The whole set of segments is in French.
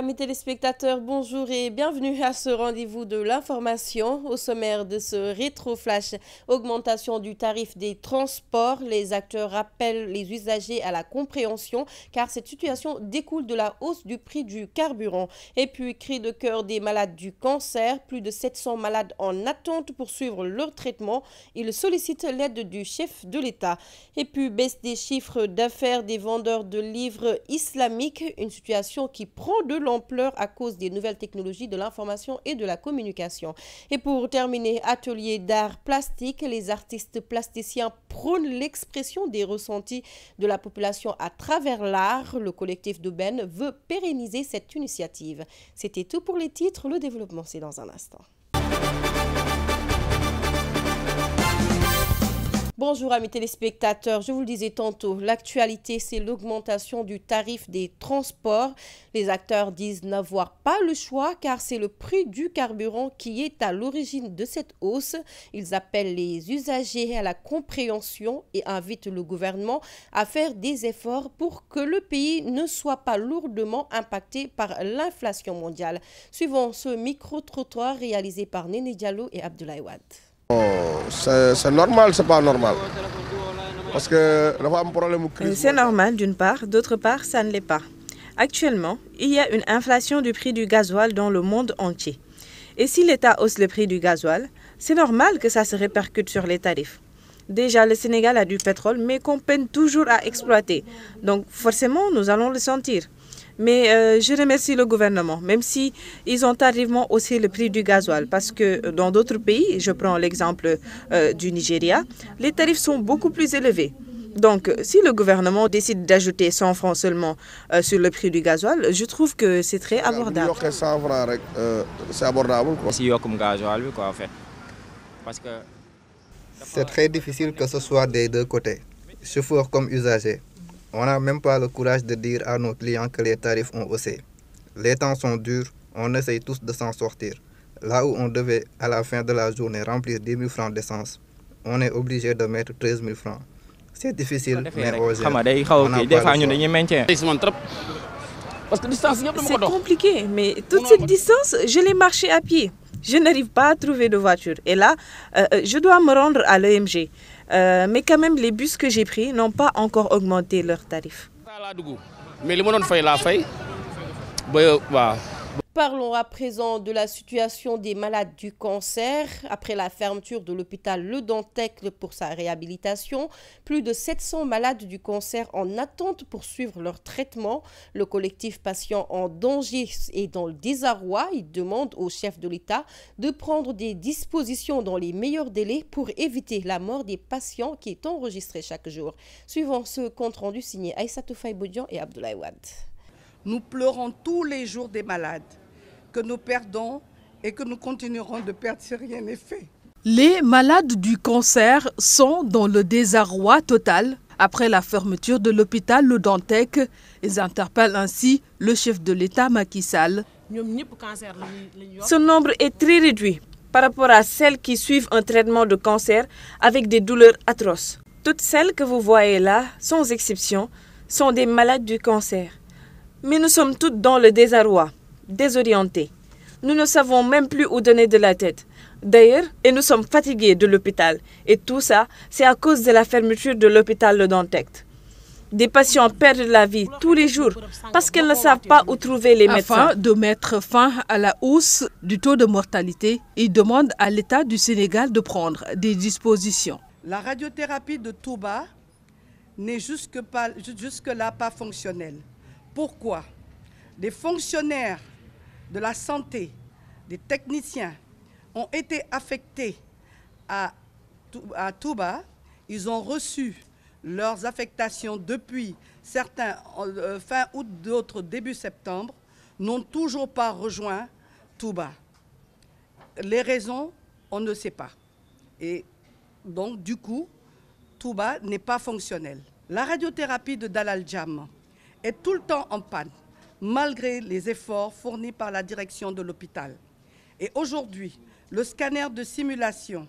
Amis téléspectateurs, bonjour et bienvenue à ce rendez-vous de l'information. Au sommaire de ce rétro-flash, augmentation du tarif des transports. Les acteurs rappellent les usagers à la compréhension car cette situation découle de la hausse du prix du carburant. Et puis, cri de cœur des malades du cancer. Plus de 700 malades en attente pour suivre leur traitement. Ils sollicitent l'aide du chef de l'État. Et puis, baisse des chiffres d'affaires des vendeurs de livres islamiques. Une situation qui prend de l'ampleur à cause des nouvelles technologies de l'information et de la communication. Et pour terminer, atelier d'art plastique, les artistes plasticiens prônent l'expression des ressentis de la population à travers l'art. Le collectif d'Aubaine veut pérenniser cette initiative. C'était tout pour les titres, le développement c'est dans un instant. Bonjour amis téléspectateurs, je vous le disais tantôt, l'actualité c'est l'augmentation du tarif des transports. Les acteurs disent n'avoir pas le choix car c'est le prix du carburant qui est à l'origine de cette hausse. Ils appellent les usagers à la compréhension et invitent le gouvernement à faire des efforts pour que le pays ne soit pas lourdement impacté par l'inflation mondiale. Suivant ce micro-trottoir réalisé par Néné Diallo et Abdoulaye Wade. C'est normal, c'est pas normal. Parce que un problème. C'est normal d'une part, d'autre part, ça ne l'est pas. Actuellement, il y a une inflation du prix du gasoil dans le monde entier. Et si l'État hausse le prix du gasoil, c'est normal que ça se répercute sur les tarifs. Déjà, le Sénégal a du pétrole, mais qu'on peine toujours à exploiter. Donc, forcément, nous allons le sentir. Mais je remercie le gouvernement, même si ils ont tardivement haussé le prix du gasoil, parce que dans d'autres pays, je prends l'exemple du Nigeria, les tarifs sont beaucoup plus élevés. Donc, si le gouvernement décide d'ajouter 100 francs seulement sur le prix du gasoil, je trouve que c'est très abordable. C'est abordable. C'est très difficile que ce soit des deux côtés, chauffeurs comme usagers. On n'a même pas le courage de dire à nos clients que les tarifs ont haussé. Les temps sont durs, on essaye tous de s'en sortir. Là où on devait, à la fin de la journée, remplir 10 000 francs d'essence, on est obligé de mettre 13 000 francs. C'est difficile, mais on C'est compliqué, mais toute cette distance, je l'ai marché à pied. Je n'arrive pas à trouver de voiture. Et là, je dois me rendre à l'EMG. Mais quand même, les bus que j'ai pris n'ont pas encore augmenté leurs tarifs. Parlons à présent de la situation des malades du cancer. Après la fermeture de l'hôpital Le Dantec pour sa réhabilitation, plus de 700 malades du cancer en attente pour suivre leur traitement. Le collectif Patients en danger est dans le désarroi. Il demande au chef de l'État de prendre des dispositions dans les meilleurs délais pour éviter la mort des patients qui est enregistrée chaque jour. Suivant ce compte-rendu signé Aïssatou Faye Bodian et Abdoulaye Wade. Nous pleurons tous les jours des malades que nous perdons et que nous continuerons de perdre si rien n'est fait. Les malades du cancer sont dans le désarroi total après la fermeture de l'hôpital Le Dantec. Ils interpellent ainsi le chef de l'État Macky Sall. Ce nombre est très réduit par rapport à celles qui suivent un traitement de cancer avec des douleurs atroces. Toutes celles que vous voyez là, sans exception, sont des malades du cancer. Mais nous sommes toutes dans le désarroi, désorientés. Nous ne savons même plus où donner de la tête. D'ailleurs, et nous sommes fatigués de l'hôpital. Et tout ça, c'est à cause de la fermeture de l'hôpital Le Dantec. Des patients perdent la vie tous les jours parce qu'ils ne savent pas où trouver les médecins. Afin de mettre fin à la hausse du taux de mortalité, ils demandent à l'État du Sénégal de prendre des dispositions. La radiothérapie de Touba n'est jusque-là pas fonctionnelle. Pourquoi? Des fonctionnaires de la santé, des techniciens ont été affectés à Touba. Ils ont reçu leurs affectations depuis certains fin août, d'autres début septembre, n'ont toujours pas rejoint Touba. Les raisons, on ne sait pas. Et donc, du coup, Touba n'est pas fonctionnel. La radiothérapie de Dalal Jamm est tout le temps en panne, malgré les efforts fournis par la direction de l'hôpital. Et aujourd'hui, le scanner de simulation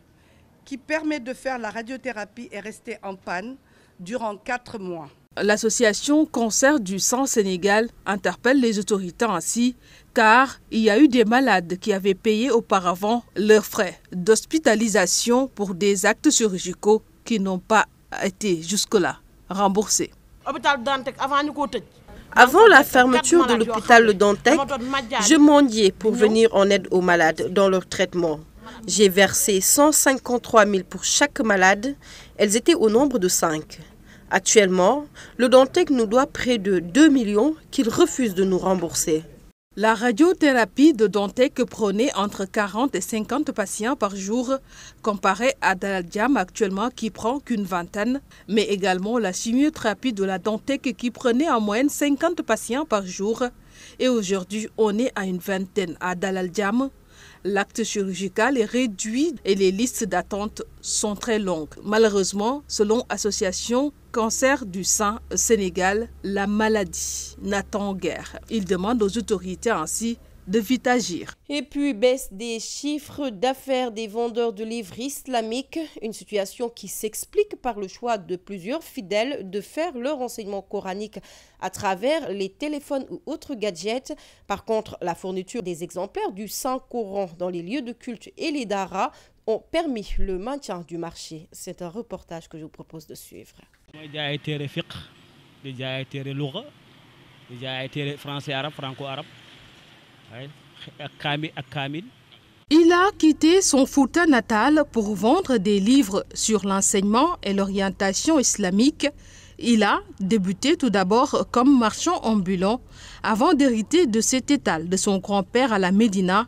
qui permet de faire la radiothérapie est resté en panne durant 4 mois. L'association Cancer du sang Sénégal interpelle les autorités ainsi car il y a eu des malades qui avaient payé auparavant leurs frais d'hospitalisation pour des actes chirurgicaux qui n'ont pas été jusque-là remboursés. Avant la fermeture de l'hôpital Le Dantec, je mendiais pour venir en aide aux malades dans leur traitement. J'ai versé 153 000 pour chaque malade. Elles étaient au nombre de 5. Actuellement, le Dantec nous doit près de 2 millions qu'il refuse de nous rembourser. La radiothérapie de Dantec prenait entre 40 et 50 patients par jour, comparé à Dalal Jamm actuellement qui prend qu'une vingtaine, mais également la chimiothérapie de la Dantec qui prenait en moyenne 50 patients par jour. Et aujourd'hui, on est à une vingtaine à Dalal Jamm. L'acte chirurgical est réduit et les listes d'attente sont très longues. Malheureusement, selon l'association Cancer du sang Sénégal, la maladie n'attend guère. Il demande aux autorités ainsi de vite agir. Et puis baisse des chiffres d'affaires des vendeurs de livres islamiques, une situation qui s'explique par le choix de plusieurs fidèles de faire leur enseignement coranique à travers les téléphones ou autres gadgets. Par contre, la fourniture des exemplaires du Saint-Coran dans les lieux de culte et les daras ont permis le maintien du marché. C'est un reportage que je vous propose de suivre. Il a quitté son Fouta natal pour vendre des livres sur l'enseignement et l'orientation islamique. Il a débuté tout d'abord comme marchand ambulant avant d'hériter de cet étal de son grand-père à la Médina.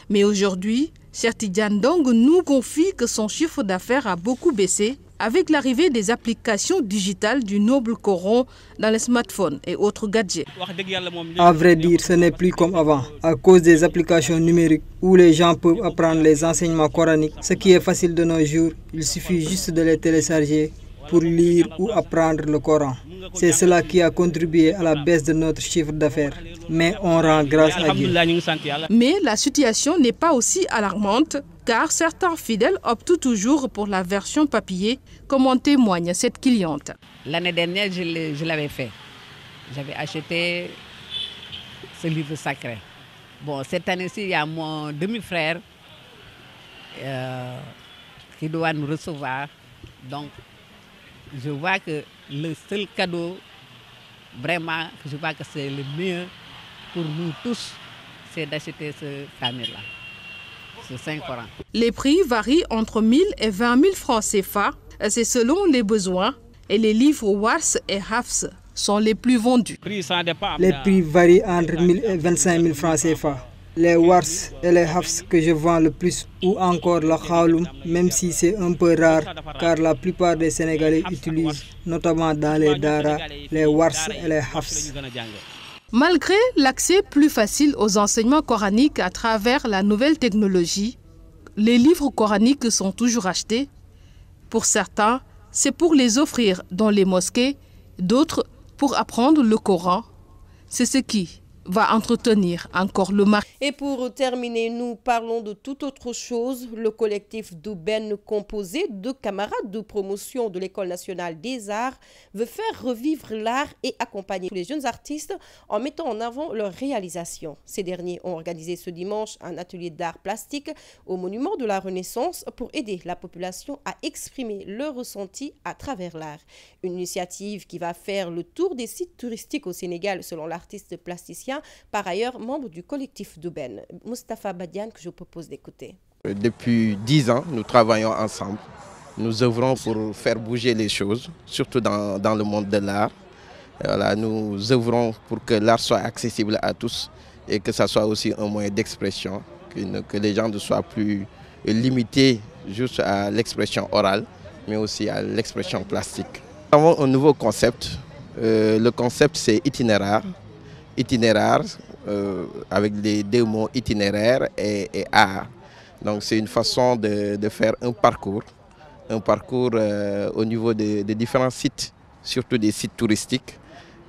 Mais aujourd'hui, Cheikh Tidiane Ndong nous confie que son chiffre d'affaires a beaucoup baissé avec l'arrivée des applications digitales du noble Coran dans les smartphones et autres gadgets. À vrai dire, ce n'est plus comme avant, à cause des applications numériques où les gens peuvent apprendre les enseignements coraniques. Ce qui est facile de nos jours, il suffit juste de les télécharger pour lire ou apprendre le Coran. C'est cela qui a contribué à la baisse de notre chiffre d'affaires. Mais on rend grâce à Dieu. Mais la situation n'est pas aussi alarmante car certains fidèles optent toujours pour la version papier, comme en témoigne cette cliente. L'année dernière, je l'avais fait. J'avais acheté ce livre sacré. Bon, cette année-ci, il y a mon demi-frère qui doit nous recevoir. Donc, je vois que le seul cadeau, vraiment, je vois que c'est le mieux pour nous tous, c'est d'acheter ce Kamil-là, ce Saint-Coran. Les prix varient entre 1 000 et 20 000 francs CFA. C'est selon les besoins. Et les livres Wars et Hafs sont les plus vendus. Les prix varient entre 1 000 et 25 000 francs CFA. Les Wars et les Hafs que je vends le plus, ou encore le Khaloum, même si c'est un peu rare, car la plupart des Sénégalais utilisent, notamment dans les daras, les Wars et les Hafs. Malgré l'accès plus facile aux enseignements coraniques à travers la nouvelle technologie, les livres coraniques sont toujours achetés. Pour certains, c'est pour les offrir dans les mosquées, d'autres pour apprendre le Coran. C'est ce qui va entretenir encore le marché. Et pour terminer, nous parlons de toute autre chose. Le collectif d'Aubaine, composé de camarades de promotion de l'École nationale des arts, veut faire revivre l'art et accompagner les jeunes artistes en mettant en avant leurs réalisations. Ces derniers ont organisé ce dimanche un atelier d'art plastique au monument de la Renaissance pour aider la population à exprimer leurs ressentis à travers l'art. Une initiative qui va faire le tour des sites touristiques au Sénégal selon l'artiste plasticien, par ailleurs membre du collectif d'Aubaine. Moustapha Badiane, que je vous propose d'écouter. Depuis 10 ans, nous travaillons ensemble. Nous œuvrons pour faire bouger les choses, surtout dans le monde de l'art. Voilà, nous œuvrons pour que l'art soit accessible à tous et que ça soit aussi un moyen d'expression, que les gens ne soient plus limités juste à l'expression orale, mais aussi à l'expression plastique. Nous avons un nouveau concept. Le concept, c'est itinéraire. Itinéraire avec les deux mots itinéraire et art. Donc c'est une façon de faire un parcours au niveau des différents sites, surtout des sites touristiques,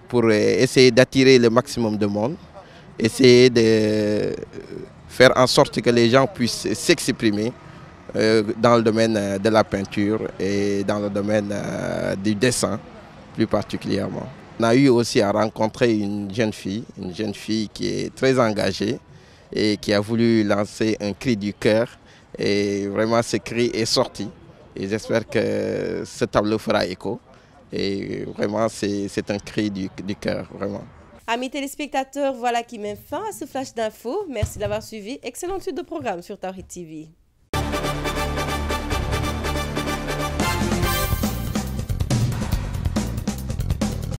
pour essayer d'attirer le maximum de monde, essayer de faire en sorte que les gens puissent s'exprimer dans le domaine de la peinture et dans le domaine du dessin plus particulièrement. On a eu aussi à rencontrer une jeune fille qui est très engagée et qui a voulu lancer un cri du cœur. Et vraiment, ce cri est sorti. Et j'espère que ce tableau fera écho. Et vraiment, c'est un cri du cœur, vraiment. Amis téléspectateurs, voilà qui met fin à ce flash d'infos. Merci d'avoir suivi. Excellente suite de programme sur Tawhid TV.